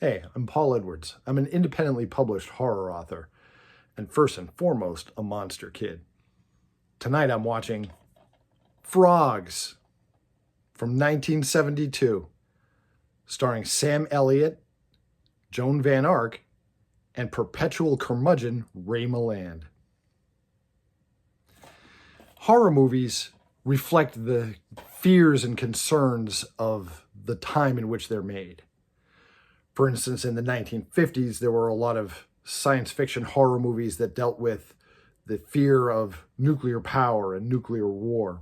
Hey, I'm Paul Edwards. I'm an independently published horror author, and first and foremost, a monster kid. Tonight I'm watching Frogs from 1972, starring Sam Elliott, Joan Van Ark, and perpetual curmudgeon Ray Milland. Horror movies reflect the fears and concerns of the time in which they're made. For instance, in the 1950s, there were a lot of science fiction horror movies that dealt with the fear of nuclear power and nuclear war.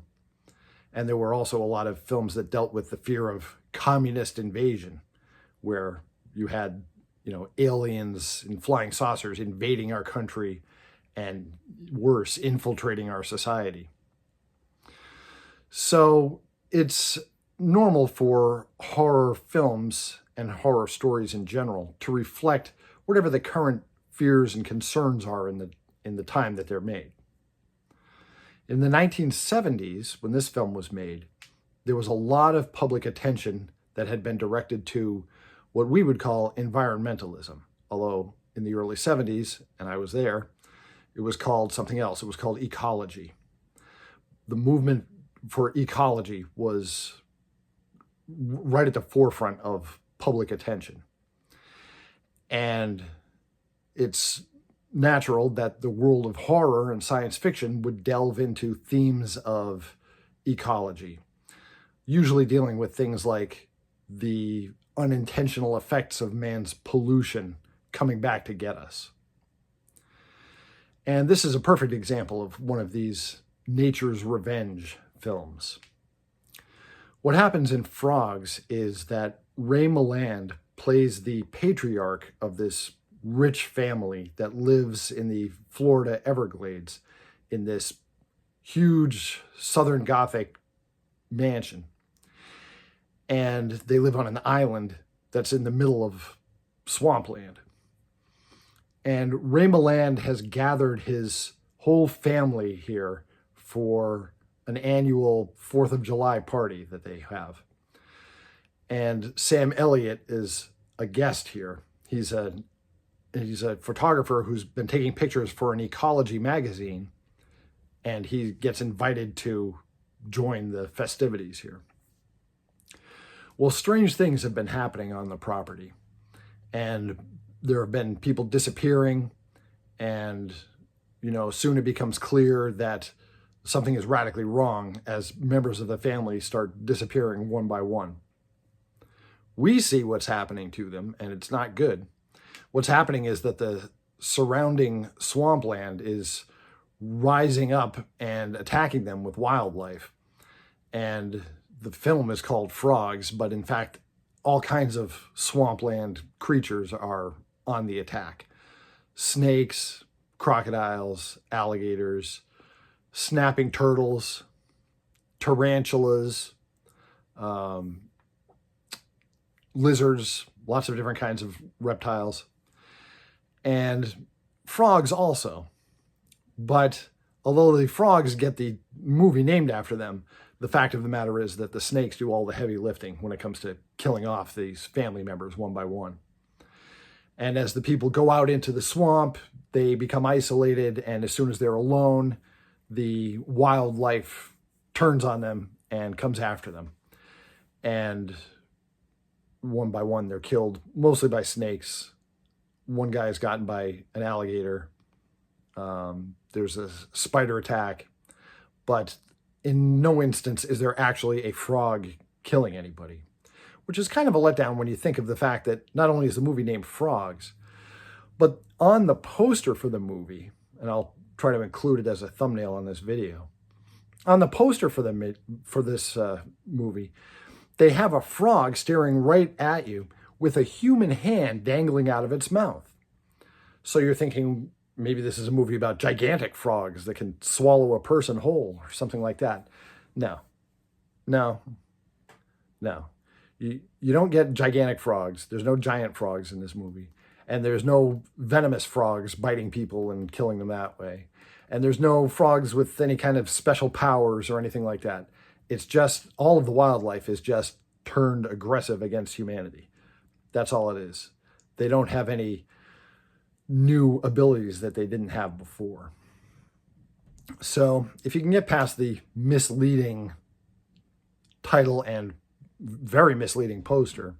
And there were also a lot of films that dealt with the fear of communist invasion, where you had, aliens and flying saucers invading our country and worse, infiltrating our society. So it's normal for horror films and horror stories in general to reflect whatever the current fears and concerns are in the time that they're made. In the 1970s, when this film was made, there was a lot of public attention that had been directed to what we would call environmentalism. Although in the early 70s, and I was there, it was called something else. It was called ecology. The movement for ecology was right at the forefront of public attention. And it's natural that the world of horror and science fiction would delve into themes of ecology, usually dealing with things like the unintentional effects of man's pollution coming back to get us. And this is a perfect example of one of these nature's revenge films. What happens in Frogs is that Ray Milland plays the patriarch of this rich family that lives in the Florida Everglades in this huge Southern Gothic mansion. And they live on an island that's in the middle of swampland. And Ray Milland has gathered his whole family here for an annual 4th of July party that they have. And Sam Elliott is a guest here. He's a photographer who's been taking pictures for an ecology magazine, and he gets invited to join the festivities here. Well, strange things have been happening on the property, and there have been people disappearing, and soon it becomes clear that something is radically wrong as members of the family start disappearing one by one. We see what's happening to them, and it's not good. What's happening is that the surrounding swampland is rising up and attacking them with wildlife. And the film is called Frogs, but in fact, all kinds of swampland creatures are on the attack. Snakes, crocodiles, alligators, snapping turtles, tarantulas, lizards, lots of different kinds of reptiles, and frogs also. But although the frogs get the movie named after them, the fact of the matter is that the snakes do all the heavy lifting when it comes to killing off these family members one by one. And as the people go out into the swamp, they become isolated, and as soon as they're alone, the wildlife turns on them and comes after them. And one by one, they're killed, mostly by snakes. One guy is gotten by an alligator. There's a spider attack. But in no instance is there actually a frog killing anybody, which is kind of a letdown when you think of the fact that not only is the movie named Frogs, but on the poster for the movie, and I'll try to include it as a thumbnail on this video, on the poster for this movie, they have a frog staring right at you with a human hand dangling out of its mouth. So you're thinking maybe this is a movie about gigantic frogs that can swallow a person whole or something like that. No. You don't get gigantic frogs. There's no giant frogs in this movie. And there's no venomous frogs biting people and killing them that way. And there's no frogs with any kind of special powers or anything like that. It's just all of the wildlife is just turned aggressive against humanity. That's all it is. They don't have any new abilities that they didn't have before. So if you can get past the misleading title and very misleading poster,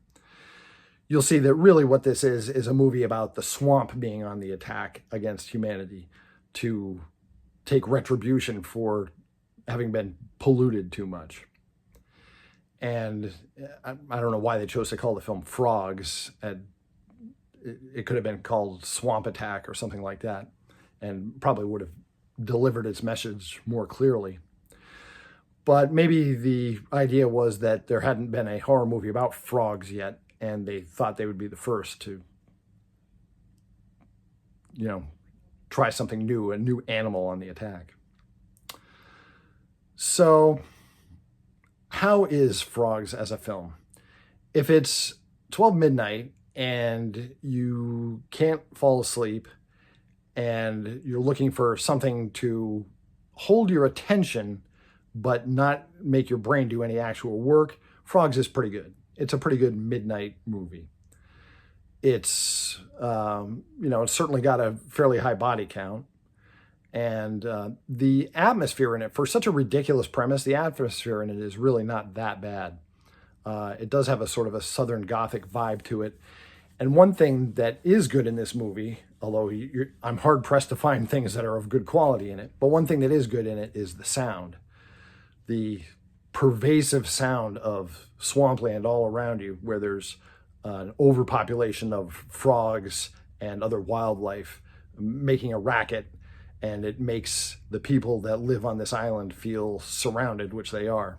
you'll see that really what this is a movie about the swamp being on the attack against humanity to take retribution for having been polluted too much. And I don't know why they chose to call the film Frogs. It could have been called Swamp Attack or something like that, and probably would have delivered its message more clearly. But maybe the idea was that there hadn't been a horror movie about frogs yet, and they thought they would be the first to, try something new, a new animal on the attack. So how is Frogs as a film? If it's 12 midnight and you can't fall asleep and you're looking for something to hold your attention but not make your brain do any actual work, Frogs is pretty good. It's a pretty good midnight movie. It's, it's certainly got a fairly high body count. And the atmosphere in it, for such a ridiculous premise, the atmosphere in it is really not that bad. It does have a sort of a Southern Gothic vibe to it. And one thing that is good in this movie, although I'm hard-pressed to find things that are of good quality in it, but one thing that is good in it is the sound. The pervasive sound of swampland all around you, where there's an overpopulation of frogs and other wildlife making a racket, and it makes the people that live on this island feel surrounded, which they are.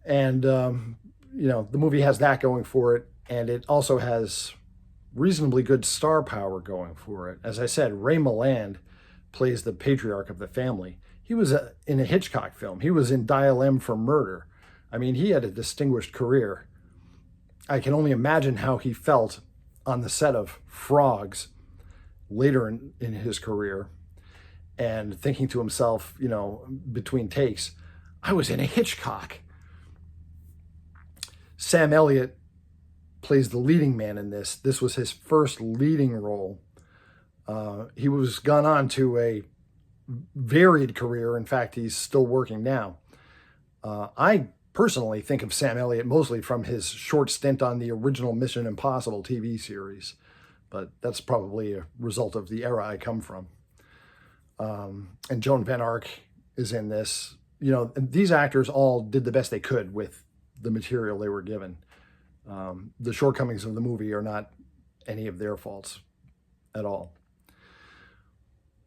And, the movie has that going for it, and it also has reasonably good star power going for it. As I said, Ray Milland plays the patriarch of the family. He was in a Hitchcock film. He was in Dial M for Murder. I mean, he had a distinguished career. I can only imagine how he felt on the set of Frogs later in his career, and thinking to himself, between takes, I was in a Hitchcock. Sam Elliott plays the leading man in this. This was his first leading role. He was gone on to a varied career. In fact, he's still working now. I personally think of Sam Elliott mostly from his short stint on the original Mission Impossible TV series, but that's probably a result of the era I come from. And Joan Van Ark is in this. And these actors all did the best they could with the material they were given. The shortcomings of the movie are not any of their faults at all.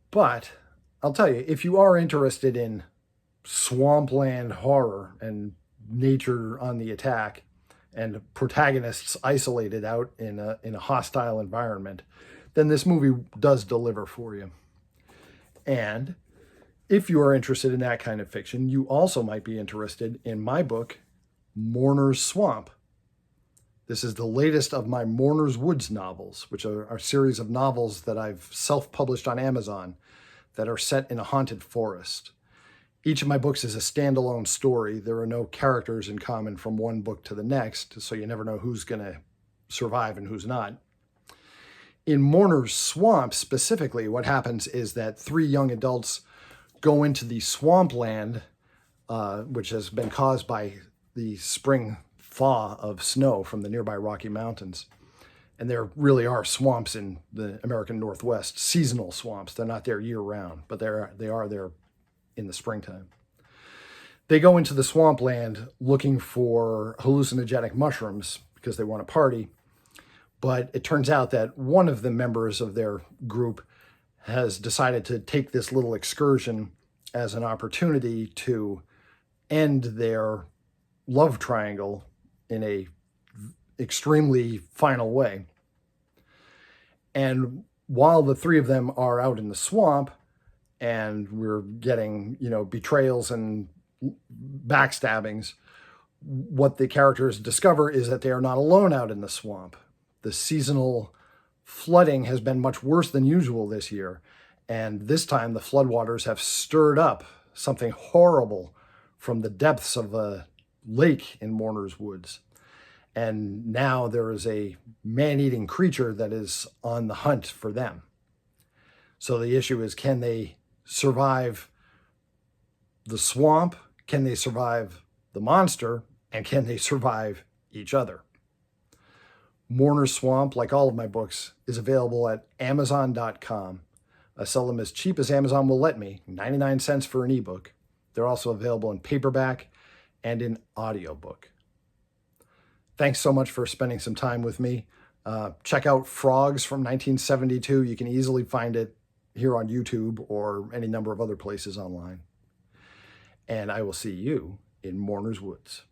But I'll tell you, if you are interested in swampland horror and nature on the attack and protagonists isolated out in a hostile environment, then this movie does deliver for you. And if you are interested in that kind of fiction, you also might be interested in my book, Mourner's Swamp. This is the latest of my Mourner's Woods novels, which are a series of novels that I've self-published on Amazon that are set in a haunted forest. Each of my books is a standalone story. There are no characters in common from one book to the next, so you never know who's going to survive and who's not. In Mourner's Swamp, specifically, what happens is that 3 young adults go into the swampland, which has been caused by the spring thaw of snow from the nearby Rocky Mountains. And there really are swamps in the American Northwest, seasonal swamps. They're not there year-round, but they are there in the springtime. They go into the swampland looking for hallucinogenic mushrooms because they want to party. But it turns out that one of the members of their group has decided to take this little excursion as an opportunity to end their love triangle in a extremely final way. And while the 3 of them are out in the swamp and we're getting, betrayals and backstabbings, what the characters discover is that they are not alone out in the swamp. The seasonal flooding has been much worse than usual this year. And this time the floodwaters have stirred up something horrible from the depths of a lake in Mourner's Woods. And now there is a man-eating creature that is on the hunt for them. So the issue is, can they survive the swamp? Can they survive the monster? And can they survive each other? Mourner's Swamp, like all of my books, is available at Amazon.com. I sell them as cheap as Amazon will let me, 99 cents for an ebook. They're also available in paperback and in audiobook. Thanks so much for spending some time with me. Check out Frogs from 1972. You can easily find it here on YouTube or any number of other places online. And I will see you in Mourner's Woods.